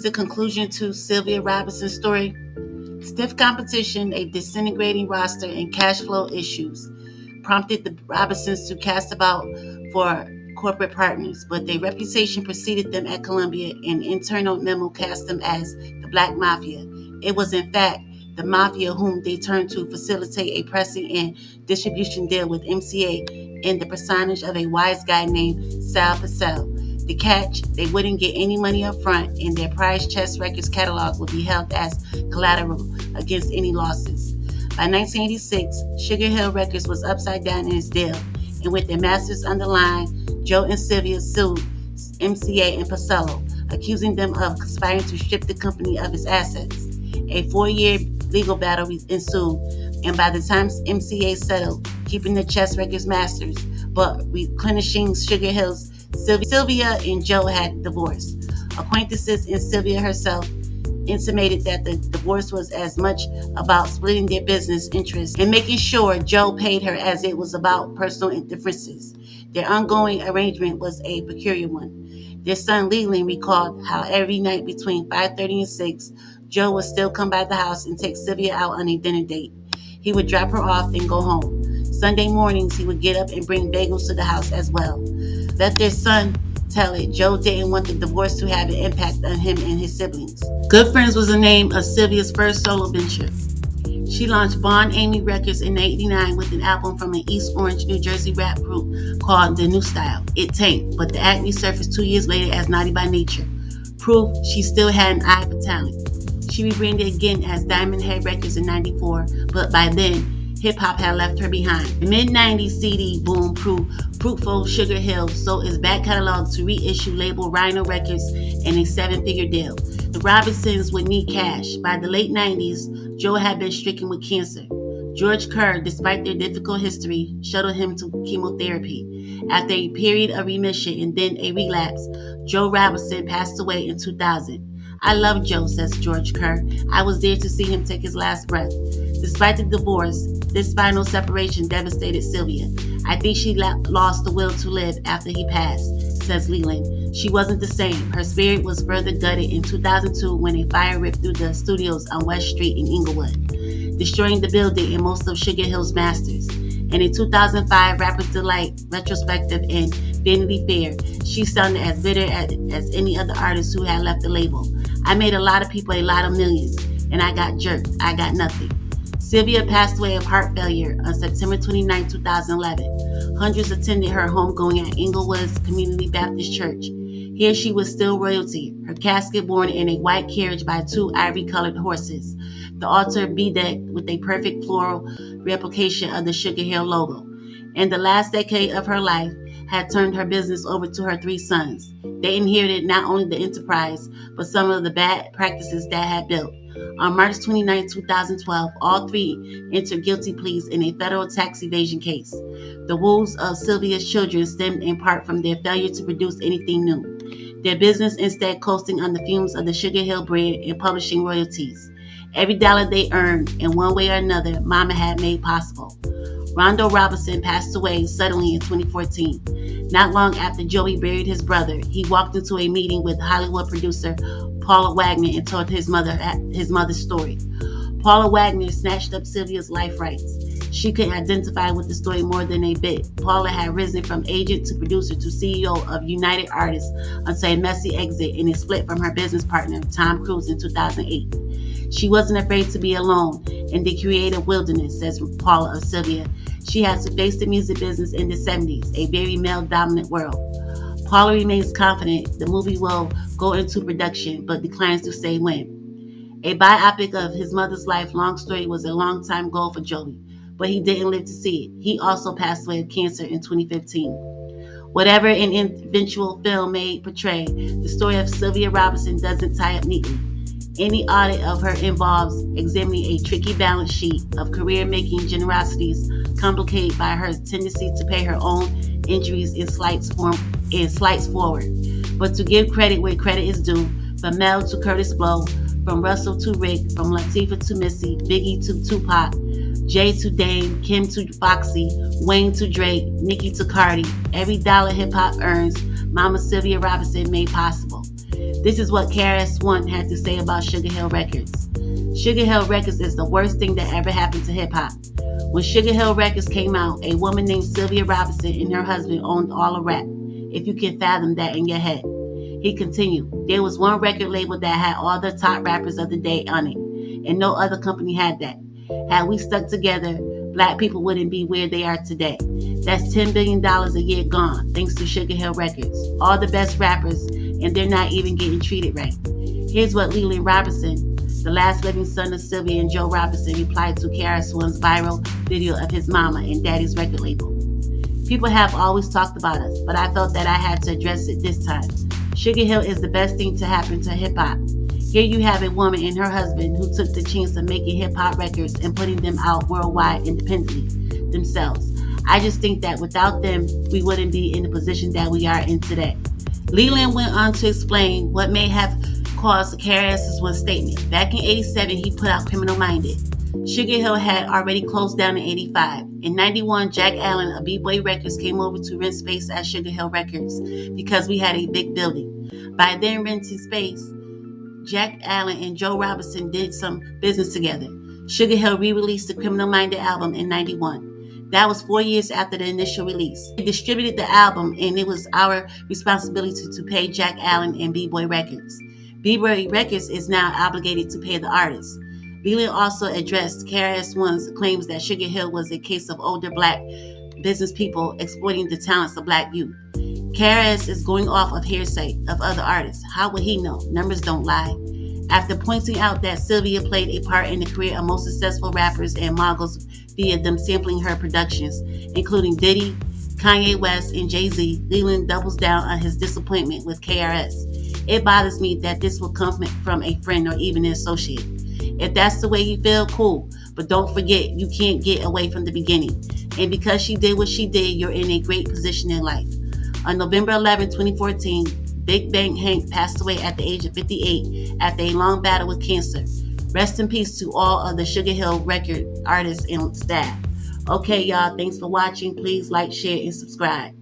the conclusion to Sylvia Robinson's story? Stiff competition, a disintegrating roster, and cash flow issues prompted the Robinsons to cast about for corporate partners, but their reputation preceded them at Columbia, and internal memo cast them as the Black Mafia. It was, in fact, the Mafia whom they turned to facilitate a pressing and distribution deal with MCA in the personage of a wise guy named Sal Purcell. The catch, they wouldn't get any money up front, and their prized Chess Records catalog would be held as collateral against any losses. By 1986, Sugar Hill Records was upside down in its deal, and with their masters on the line, Joe and Sylvia sued MCA and Purcell, accusing them of conspiring to strip the company of its assets. A 4-year legal battle ensued, and by the time MCA settled, keeping the Chess Records masters, but replenishing Sugar Hill's, Sylvia and Joe had divorced. Acquaintances and Sylvia herself intimated that the divorce was as much about splitting their business interests and making sure Joe paid her as it was about personal differences. Their ongoing arrangement was a peculiar one. Their son Leland recalled how every night between 5:30 and 6, Joe would still come by the house and take Sylvia out on a dinner date. He would drop her off and go home. Sunday mornings, he would get up and bring bagels to the house as well. Let their son tell it, Joe didn't want the divorce to have an impact on him and his siblings. Good Friends was the name of Sylvia's first solo venture. She launched Bon Ami Records in 1989 with an album from an East Orange, New Jersey rap group called The New Style. It tanked, but the act resurfaced 2 years later as Naughty by Nature. Proof she still had an eye for talent. She rebranded again as Diamond Head Records in 94, but by then, hip-hop had left her behind. The mid-90s CD boom proved fruitful. Sugar Hill sold its back catalog to reissue label Rhino Records in a 7-figure deal. The Robinsons would need cash. By the late 90s, Joe had been stricken with cancer. George Kerr, despite their difficult history, shuttled him to chemotherapy. After a period of remission and then a relapse, Joe Robinson passed away in 2000. I love Joe, says George Kerr. I was there to see him take his last breath. Despite the divorce, this final separation devastated Sylvia. I think she lost the will to live after he passed, says Leland. She wasn't the same. Her spirit was further gutted in 2002 when a fire ripped through the studios on West Street in Inglewood, destroying the building and most of Sugar Hill's masters. And in 2005, Rapper's Delight retrospective and Vanity Fair, she sounded as bitter as any other artist who had left the label. I made a lot of people a lot of millions, and I got jerked. I got nothing. Sylvia passed away of heart failure on September 29, 2011. Hundreds attended her homegoing at Inglewood's Community Baptist Church. Here she was still royalty, her casket borne in a white carriage by 2 ivory-colored horses. The altar bedecked with a perfect floral replication of the Sugar Hill logo. In the last decade of her life, had turned her business over to her 3 sons. They inherited not only the enterprise, but some of the bad practices that had built. On March 29, 2012, all 3 entered guilty pleas in a federal tax evasion case. The woes of Sylvia's children stemmed in part from their failure to produce anything new. Their business instead coasting on the fumes of the Sugar Hill brand and publishing royalties. Every dollar they earned, in one way or another, Mama had made possible. Rondo Robinson passed away suddenly in 2014. Not long after Joey buried his brother, he walked into a meeting with Hollywood producer Paula Wagner and told his mother's story. Paula Wagner snatched up Sylvia's life rights. She couldn't identify with the story more than a bit. Paula had risen from agent to producer to CEO of United Artists until a messy exit and a split from her business partner, Tom Cruise, in 2008. She wasn't afraid to be alone in the creative wilderness, says Paula of Sylvia. She has to face the music business in the 70s, a very male-dominant world. Paula remains confident the movie will go into production, but declines to say when. A biopic of his mother's life, long story, was a long-time goal for Joey, but he didn't live to see it. He also passed away of cancer in 2015. Whatever an eventual film may portray, the story of Sylvia Robinson doesn't tie up neatly. Any audit of her involves examining a tricky balance sheet of career-making generosities complicated by her tendency to pay her own injuries in slights forward. But to give credit where credit is due, from Mel to Curtis Blow, from Russell to Rick, from Latifah to Missy, Biggie to Tupac, Jay to Dame, Kim to Foxy, Wayne to Drake, Nicki to Cardi, every dollar hip-hop earns, Mama Sylvia Robinson made possible. This is what KRS-One had to say about Sugar Hill Records. Sugar Hill Records is the worst thing that ever happened to hip-hop. When Sugar Hill Records came out, a woman named Sylvia Robinson and her husband owned all of rap, if you can fathom that in your head. He continued, there was one record label that had all the top rappers of the day on it, and no other company had that. Had we stuck together, black people wouldn't be where they are today. That's $10 billion a year gone, thanks to Sugar Hill Records. All the best rappers, and they're not even getting treated right. Here's what Leland Robinson, the last living son of Sylvia and Joe Robinson, replied to KRS-One's viral video of his mama and daddy's record label. People have always talked about us, but I felt that I had to address it this time. Sugar Hill is the best thing to happen to hip-hop. Here you have a woman and her husband who took the chance of making hip-hop records and putting them out worldwide independently themselves. I just think that without them, we wouldn't be in the position that we are in today. Leland went on to explain what may have caused KRS-One's statement. Back in 87, he put out Criminal Minded. Sugar Hill had already closed down in 85. In 91, Jack Allen of B-Boy Records came over to rent space at Sugar Hill Records because we had a big building. By then renting space, Jack Allen and Joe Robinson did some business together. Sugar Hill re-released the Criminal Minded album in 91. That was 4 years after the initial release. We distributed the album, and it was our responsibility to pay Jack Allen and B-Boy Records. B-Boy Records is now obligated to pay the artists. Leland also addressed KRS-One's claims that Sugar Hill was a case of older black business people exploiting the talents of black youth. KRS is going off of hearsay of other artists. How would he know? Numbers don't lie. After pointing out that Sylvia played a part in the career of most successful rappers and moguls via them sampling her productions, including Diddy, Kanye West, and Jay-Z, Leland doubles down on his disappointment with KRS. It bothers me that this will come from a friend or even an associate. If that's the way you feel, cool. But don't forget, you can't get away from the beginning. And because she did what she did, you're in a great position in life. On November 11, 2014, Big Bang Hank passed away at the age of 58 after a long battle with cancer. Rest in peace to all of the Sugar Hill record artists and staff. Okay, y'all, thanks for watching. Please like, share, and subscribe.